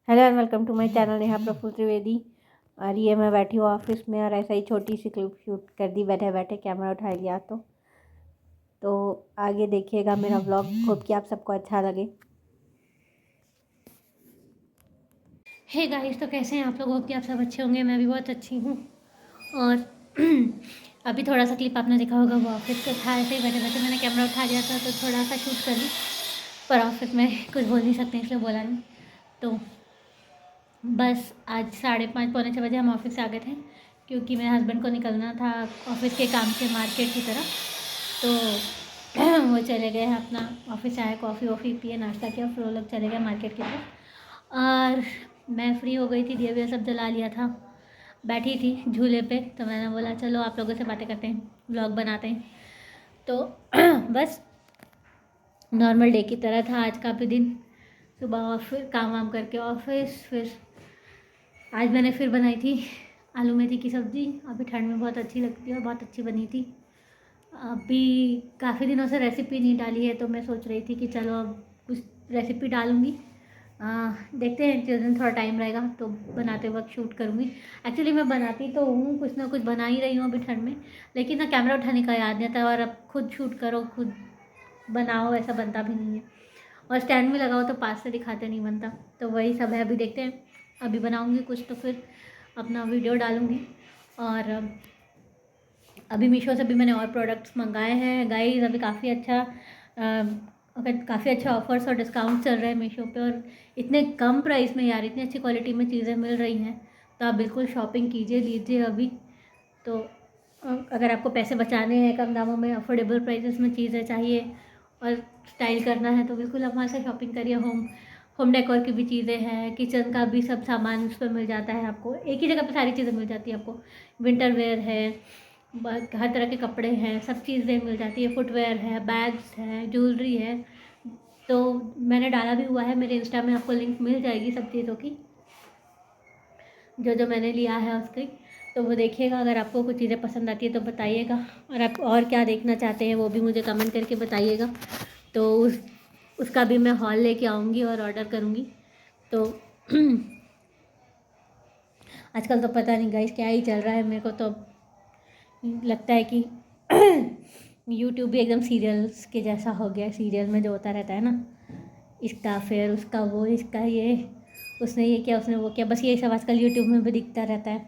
Hello and welcome to my channel Neha Prafull Trivedi. और ये मैं बैठी हूँ ऑफिस में और ऐसा ही छोटी सी क्लिप शूट कर दी, बैठे बैठे कैमरा उठा लिया। तो आगे देखिएगा मेरा व्लॉग। होप कि आप सबको अच्छा लगे। हे गाइस, तो कैसे हैं आप लोग? होप कि आप सब अच्छे होंगे। मैं भी बहुत अच्छी हूँ। और अभी थोड़ा सा क्लिप आपने देखा होगा, वो ऑफिस के था। ऐसे ही बैठे बैठे मैंने कैमरा उठा लिया था तो थोड़ा सा शूट कर ली। पर ऑफिस में कुछ बोल नहीं सकते इसलिए बोला नहीं। तो बस आज 5:30 पौने 6 बजे हम ऑफिस से आ गए थे, क्योंकि मेरे हस्बैंड को निकलना था ऑफिस के काम से मार्केट की तरफ। तो वो चले गए हैं अपना, ऑफिस से आए, कॉफ़ी वॉफ़ी पिए, नाश्ता किया, फिर वो लोग चले गए मार्केट की तरफ। और मैं फ्री हो गई थी, दिया विया सब जला लिया था, बैठी थी झूले पे। तो मैंने बोला चलो आप लोगों से बातें करते हैं, व्लॉग बनाते हैं। तो बस नॉर्मल डे की तरह था आज का भी दिन। सुबह फिर काम वाम करके ऑफिस, फिर आज मैंने फिर बनाई थी आलू मेथी की सब्ज़ी। अभी ठंड में बहुत अच्छी लगती है और बहुत अच्छी बनी थी। अभी काफ़ी दिनों से रेसिपी नहीं डाली है, तो मैं सोच रही थी कि चलो अब कुछ रेसिपी डालूँगी। देखते हैं, जिस दिन थोड़ा टाइम रहेगा तो बनाते वक्त शूट करूँगी। एक्चुअली मैं बनाती तो हूँ, कुछ ना कुछ बना ही रही हूँ अभी ठंड में, लेकिन ना कैमरा उठाने का याद नहीं आता। और अब खुद शूट करो, खुद बनाओ, ऐसा बनता भी नहीं है। और स्टैंड में लगाओ तो पास से दिखाते नहीं बनता। तो वही सब है। अभी देखते हैं, अभी बनाऊँगी कुछ तो फिर अपना वीडियो डालूँगी। और अभी मीशो से भी मैंने और प्रोडक्ट्स मंगाए हैं गाइस। अभी काफ़ी अच्छा ऑफर्स और डिस्काउंट चल रहे हैं मीशो पे, और इतने कम प्राइस में यार, इतनी अच्छी क्वालिटी में चीज़ें मिल रही हैं। तो आप बिल्कुल शॉपिंग कीजिए, लीजिए अभी। तो अगर आपको पैसे बचाने हैं, कम दामों में अफोर्डेबल प्राइसेस में चीज़ें चाहिए और स्टाइल करना है, तो बिल्कुल आप वहाँ से शॉपिंग करिए। होम डेकोर की भी चीज़ें हैं, किचन का भी सब सामान उस पर मिल जाता है आपको। एक ही जगह पे सारी चीज़ें मिल जाती है आपको। विंटर वेयर है, हर तरह के कपड़े हैं, सब चीज़ें मिल जाती है। फुटवेयर है, बैग्स है, ज्वेलरी है। तो मैंने डाला भी हुआ है मेरे इंस्टा में, आपको लिंक मिल जाएगी सब चीज़ों की, जो जो मैंने लिया है उसकी। तो वो देखिएगा, अगर आपको कुछ चीज़ें पसंद आती है तो बताइएगा। और आप और क्या देखना चाहते हैं वो भी मुझे कमेंट करके बताइएगा। तो उसका भी मैं हॉल लेके आऊँगी और ऑर्डर करूँगी। तो आजकल तो पता नहीं गाइस क्या ही चल रहा है, मेरे को तो लगता है कि यूट्यूब भी एकदम सीरियल्स के जैसा हो गया। सीरियल में जो होता रहता है ना, इसका अफेयर, उसका वो, इसका ये, उसने ये किया, उसने वो किया, बस ये सब आजकल यूट्यूब में भी दिखता रहता है।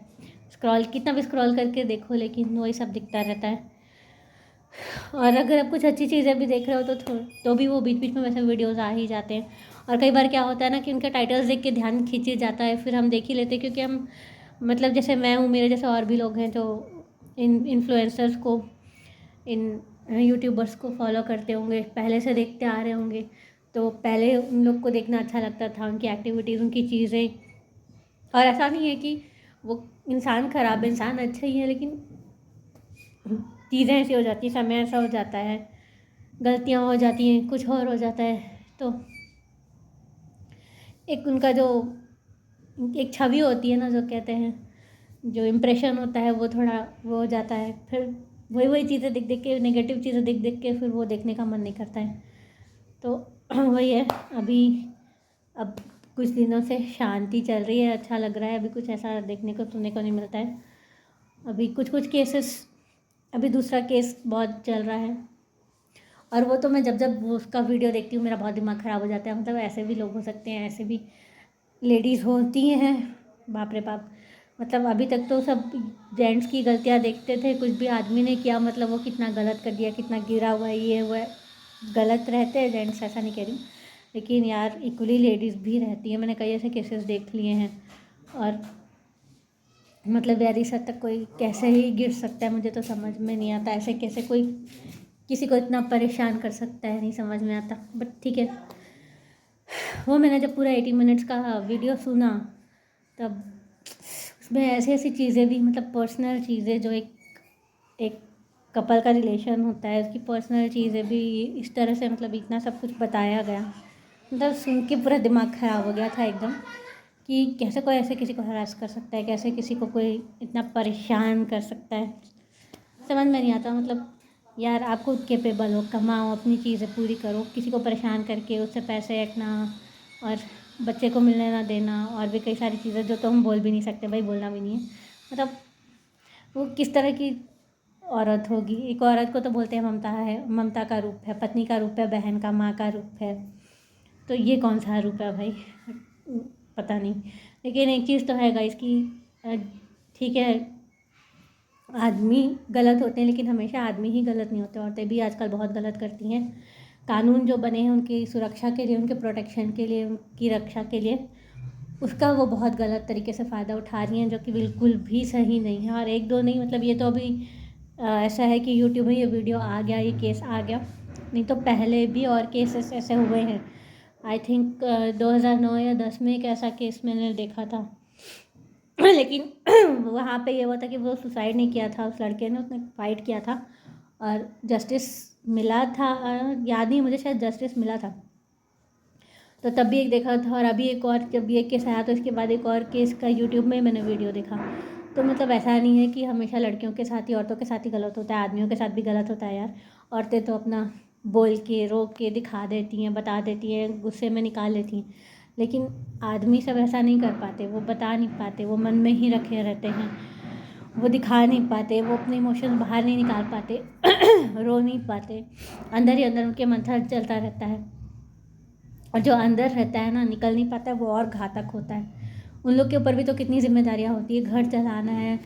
स्क्रॉल कितना भी स्क्रॉल करके देखो, लेकिन वही सब दिखता रहता है। और अगर आप कुछ अच्छी चीज़ें भी देख रहे हो तो भी वो बीच बीच में वैसे वीडियोज़ आ ही जाते हैं। और कई बार क्या होता है ना कि उनके टाइटल्स देख के ध्यान खींचे जाता है, फिर हम देख ही लेते हैं, क्योंकि हम मतलब जैसे मैं हूँ, मेरे जैसे और भी लोग हैं जो इन इन्फ्लुएंसर्स को, इन यूट्यूबर्स को फॉलो करते होंगे, पहले से देखते आ रहे होंगे। तो पहले उन लोग को देखना अच्छा लगता था, उनकी एक्टिविटीज़, उनकी चीज़ें। और ऐसा नहीं है कि वो इंसान ख़राब है, इंसान अच्छा ही है, लेकिन चीज़ें ऐसी हो जाती हैं, समय ऐसा हो जाता है, गलतियाँ हो जाती हैं, कुछ और हो जाता है। तो एक उनका जो एक छवि होती है ना, जो कहते हैं, जो इम्प्रेशन होता है, वो थोड़ा वो हो जाता है। फिर वही वही चीज़ें देख देख के, नेगेटिव चीज़ें देख देख के फिर वो देखने का मन नहीं करता है। तो वही है। अभी अब कुछ दिनों से शांति चल रही है, अच्छा लग रहा है। अभी कुछ ऐसा देखने को सुनने को नहीं मिलता है। अभी कुछ कुछ केसेस, अभी दूसरा केस बहुत चल रहा है। और वो तो मैं जब जब वो उसका वीडियो देखती हूँ मेरा बहुत दिमाग ख़राब हो जाता है। मतलब ऐसे भी लोग हो सकते हैं, ऐसे भी लेडीज़ होती हैं, बाप रे बाप। मतलब अभी तक तो सब जेंट्स की गलतियाँ देखते थे, कुछ भी आदमी ने किया मतलब वो कितना गलत कर दिया, कितना गिरा हुआ है, ये हुआ है। गलत रहते हैं जेंट्स, ऐसा नहीं कह रही हूँ, लेकिन यार इक्वली लेडीज़ भी रहती है। मैंने कई ऐसे केसेस देख लिए हैं। और मतलब यार इस हद तक कोई कैसे ही गिर सकता है, मुझे तो समझ में नहीं आता। ऐसे कैसे कोई किसी को इतना परेशान कर सकता है, नहीं समझ में आता। बट ठीक है। वो मैंने जब पूरा 80 मिनट्स का वीडियो सुना, तब उसमें ऐसी ऐसी चीज़ें भी, मतलब पर्सनल चीज़ें, जो एक एक कपल का रिलेशन होता है, उसकी पर्सनल चीज़ें भी इस तरह से, मतलब इतना सब कुछ बताया गया। मतलब सुन के पूरा दिमाग ख़राब हो गया था एकदम, कि कैसे कोई ऐसे किसी को हरास कर सकता है, कैसे किसी को कोई इतना परेशान कर सकता है, समझ में नहीं आता। मतलब यार आप खुद कैपेबल हो, कमाओ, अपनी चीज़ें पूरी करो, किसी को परेशान करके उससे पैसे रखना और बच्चे को मिलने ना देना, और भी कई सारी चीज़ें जो तो हम बोल भी नहीं सकते, भाई बोलना भी नहीं है। मतलब वो किस तरह की औरत होगी। एक औरत को तो बोलते हैं ममता है, ममता का रूप है, पत्नी का रूप है, बहन का, माँ का रूप है। तो ये कौन सा रूप है भाई, पता नहीं। लेकिन एक चीज़ तो है गाइस कि ठीक है, आदमी गलत होते हैं, लेकिन हमेशा आदमी ही गलत नहीं होते, औरतें भी आजकल बहुत गलत करती हैं। कानून जो बने हैं उनकी सुरक्षा के लिए, उनके प्रोटेक्शन के लिए, उनकी रक्षा के लिए, उसका वो बहुत गलत तरीके से फ़ायदा उठा रही हैं, जो कि बिल्कुल भी सही नहीं है। और एक दो नहीं, मतलब ये तो अभी ऐसा है कि यूट्यूब में ये वीडियो आ गया, ये केस आ गया, नहीं तो पहले भी और केसेस ऐसे हुए हैं। आई थिंक 2009 या 10 में एक ऐसा केस मैंने देखा था। लेकिन वहाँ पे ये हुआ था कि वो सुसाइड नहीं किया था उस लड़के ने, उसने फाइट किया था और जस्टिस मिला था। याद नहीं मुझे, शायद जस्टिस मिला था। तो तब भी एक देखा था, और अभी एक और जब ये केस आया तो इसके बाद एक और केस का यूट्यूब में मैंने वीडियो देखा। तो मतलब ऐसा नहीं है कि हमेशा लड़कियों के साथ ही, औरतों के साथ ही गलत होता है, आदमियों के साथ भी गलत होता है यार। औरतें तो अपना बोल के, रोक के दिखा देती हैं, बता देती हैं, गुस्से में निकाल लेती हैं, लेकिन आदमी सब ऐसा नहीं कर पाते, वो बता नहीं पाते, वो मन में ही रखे रहते हैं, वो दिखा नहीं पाते, वो अपने इमोशंस बाहर नहीं निकाल पाते, रो नहीं पाते, अंदर ही अंदर उनके मंथन चलता रहता है। और जो अंदर रहता है ना, निकल नहीं पाता है, वो और घातक होता है। उन लोग के ऊपर भी तो कितनी जिम्मेदारियाँ होती है, घर चलाना है,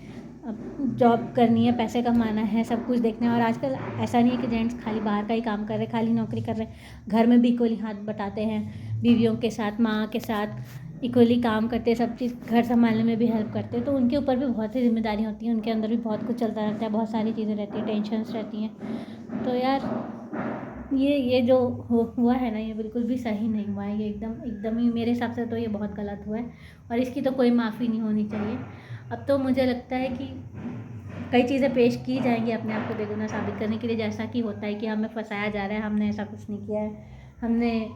जॉब करनी है, पैसे कमाना है, सब कुछ देखना है। और आजकल ऐसा नहीं है कि जेंट्स खाली बाहर का ही काम कर रहे हैं, खाली नौकरी कर रहे हैं, घर में भी इक्वली हाथ बटाते हैं, बीवियों के साथ, माँ के साथ इक्वली काम करते हैं, सब चीज़ घर संभालने में भी हेल्प करते हैं। तो उनके ऊपर भी बहुत सी जिम्मेदारियाँ होती हैं, उनके अंदर भी बहुत कुछ चलता रहता है, बहुत सारी चीज़ें रहती हैं, टेंशन्स रहती हैं। तो यार ये जो हुआ है ना, ये बिल्कुल भी सही नहीं हुआ है, ये एकदम ही मेरे हिसाब से तो ये बहुत गलत हुआ है, और इसकी तो कोई माफ़ी नहीं होनी चाहिए। अब तो मुझे लगता है कि कई चीज़ें पेश की जाएंगी अपने आप को बेगुनाह साबित करने के लिए, जैसा कि होता है कि हमें फंसाया जा रहा है, हमने ऐसा कुछ नहीं किया है, हमने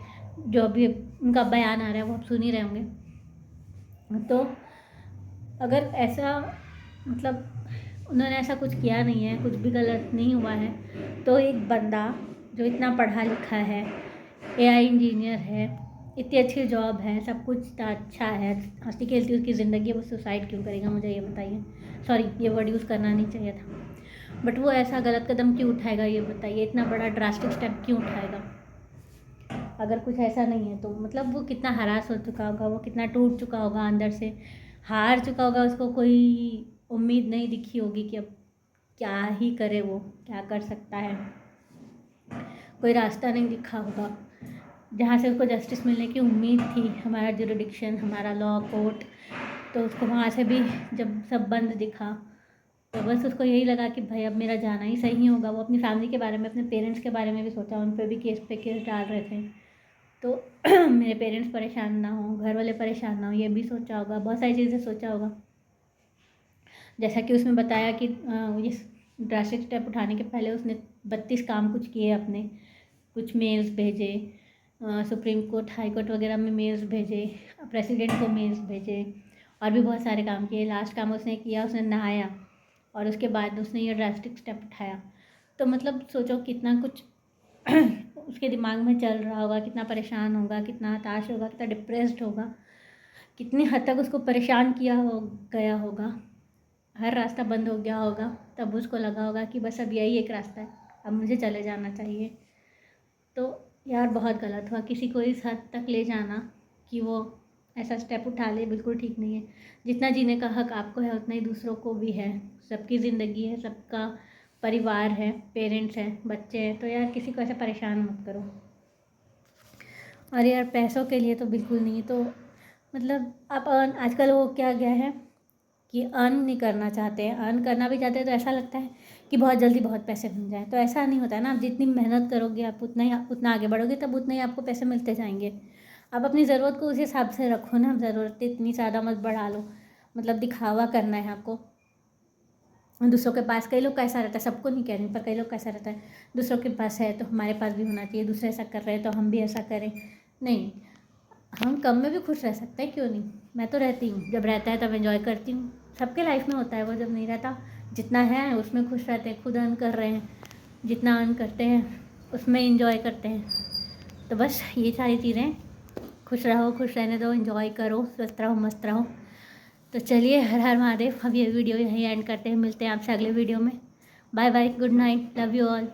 जो भी उनका बयान आ रहा है वो आप सुन ही रहे होंगे। तो अगर ऐसा, मतलब उन्होंने ऐसा कुछ किया नहीं है, कुछ भी गलत नहीं हुआ है, तो एक बंदा जो इतना पढ़ा लिखा है, AI इंजीनियर है, इतनी अच्छी जॉब है, सब कुछ इतना अच्छा है, हंसती खेलती उसकी ज़िंदगी, वो सुसाइड क्यों करेगा, मुझे ये बताइए। सॉरी, ये वर्ड यूज़ करना नहीं चाहिए था, बट वो ऐसा गलत कदम क्यों उठाएगा, ये बताइए, इतना बड़ा ड्रास्टिक स्टेप क्यों उठाएगा। अगर कुछ ऐसा नहीं है तो मतलब वो कितना हरास हो चुका होगा, वो कितना टूट चुका होगा अंदर से, हार चुका होगा, उसको कोई उम्मीद नहीं दिखी होगी कि अब क्या ही करे, वो क्या कर सकता है, कोई रास्ता नहीं दिखा होगा जहाँ से उसको जस्टिस मिलने की उम्मीद थी। हमारा जुरिडिक्शन, हमारा लॉ कोर्ट, तो उसको वहाँ से भी जब सब बंद दिखा तो बस उसको यही लगा कि भाई अब मेरा जाना ही सही होगा। वो अपनी फैमिली के बारे में, अपने पेरेंट्स के बारे में भी सोचा, उन पर भी केस पे केस डाल रहे थे, तो मेरे पेरेंट्स परेशान ना हो, घर वाले परेशान ना हो, ये भी सोचा होगा, बहुत सारी चीज़ें सोचा होगा। जैसा कि उसमें बताया कि ये ड्रास्टिक स्टेप उठाने के पहले उसने 32 काम कुछ किए अपने, कुछ मेल्स भेजे, सुप्रीम कोर्ट, हाई कोर्ट वगैरह में मेल्स भेजे, प्रेसिडेंट को मेल्स भेजे, और भी बहुत सारे काम किए। लास्ट काम उसने किया, उसने नहाया और उसके बाद उसने ये ड्रास्टिक स्टेप उठाया। तो मतलब सोचो कितना कुछ उसके दिमाग में चल रहा होगा, कितना परेशान होगा, कितना हताश होगा, कितना डिप्रेस्ड होगा, कितनी हद तक उसको परेशान किया गया होगा, हर रास्ता बंद हो गया होगा, तब उसको लगा होगा कि बस अब यही एक रास्ता है, अब मुझे चले जाना चाहिए। तो यार बहुत गलत हुआ, किसी को इस हद तक ले जाना कि वो ऐसा स्टेप उठा ले, बिल्कुल ठीक नहीं है। जितना जीने का हक आपको है उतना ही दूसरों को भी है, सबकी ज़िंदगी है, सबका परिवार है, पेरेंट्स हैं, बच्चे हैं, तो यार किसी को ऐसे परेशान मत करो। और यार पैसों के लिए तो बिल्कुल नहीं। तो मतलब आप आजकल वो क्या गया है कि अर्न नहीं करना चाहते हैं, अर्न करना भी चाहते हैं तो ऐसा लगता है कि बहुत जल्दी बहुत पैसे बन जाए, तो ऐसा नहीं होता है ना। आप जितनी मेहनत करोगे आप उतना आगे बढ़ोगे, तब उतना ही आपको पैसे मिलते जाएंगे। आप अपनी ज़रूरत को उस हिसाब से रखो ना, ज़रूरत इतनी ज़्यादा मत बढ़ा लो, मतलब दिखावा करना है आपको दूसरों के पास। कई लोग का ऐसा रहता है, सबको नहीं कह रही पर कई लोग का ऐसा रहता है, दूसरों के पास है तो हमारे पास भी होना चाहिए, दूसरे ऐसा कर रहे हैं तो हम भी ऐसा करें। नहीं, हम कम में भी खुश रह सकते हैं, क्यों नहीं। मैं तो रहती हूँ, जब रहता है तब एंजॉय करती हूँ, सबके लाइफ में होता है वो, जब नहीं रहता जितना है उसमें खुश रहते हैं, खुद अर्न कर रहे हैं, जितना अर्न करते हैं उसमें एंजॉय करते हैं। तो बस ये सारी चीज़ें खुश रहो, खुश रहने दो, एंजॉय करो, स्वस्थ रहो, मस्त रहो। तो चलिए, हर हर महादेव। अब ये वीडियो यहीं एंड करते हैं, मिलते हैं आपसे अगले वीडियो में। Bye bye, good night, love you all.